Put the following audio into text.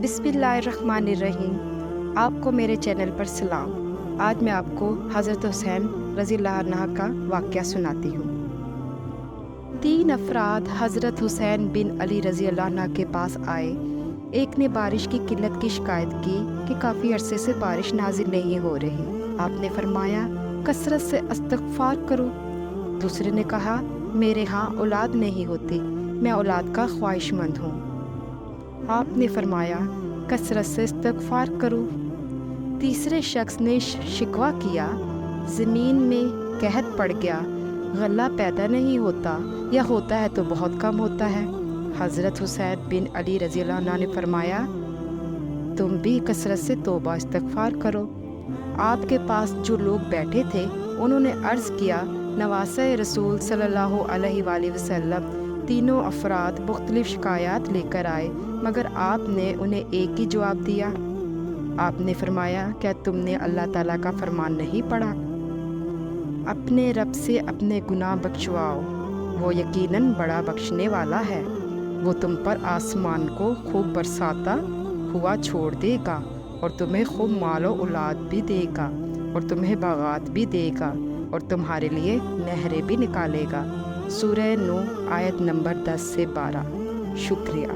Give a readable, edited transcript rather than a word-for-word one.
बिस्मिल्लाहिर्रहमानिर्रहीम। आपको मेरे चैनल पर सलाम। आज मैं आपको हज़रत हुसैन रज़ी अल्लाह अन्हा का वाक़या सुनाती हूँ। 3 अफराद हज़रत हुसैन बिन अली रज़ी अल्लाह अन्हा के पास आए। एक ने बारिश की किल्लत की शिकायत की कि काफ़ी अरसे से बारिश नाज़िल नहीं हो रही। आपने फरमाया कसरत से इस्तिग़फ़ार करो। दूसरे ने कहा मेरे यहाँ औलाद नहीं होती, मैं औलाद का ख्वाहिशमंद हूँ। आपने फरमाया कसरत से इस्तिग़फ़ार करो। तीसरे शख्स ने शिकवा किया ज़मीन में कहत पड़ गया, गल्ला पैदा नहीं होता या होता है तो बहुत कम होता है। हज़रत हुसैन बिन अली रज़ी अल्लाह अन्हु ने फरमाया तुम भी कसरत से तौबा इस्तिग़फ़ार करो। आपके पास जो लोग बैठे थे उन्होंने अर्ज़ किया नवासे रसूल सल्लल्लाहु अलैहि वसल्लम। तीनों अफराद मुख्तलिफ शिकायत लेकर आए, मगर आपने उन्हें एक ही जवाब दिया। आपने फरमाया क्या तुमने अल्लाह ताला का फरमान नहीं पढ़ा, अपने रब से अपने गुनाह बख्शवाओ, वो यकीनन बड़ा बख्शने वाला है। वो तुम पर आसमान को खूब बरसाता हुआ छोड़ देगा और तुम्हें खूब मालो औलाद भी देगा और तुम्हें बागात भी देगा और तुम्हारे लिए नहरें भी निकालेगा। सूरह नूह आयत नंबर 10 से 12। शुक्रिया।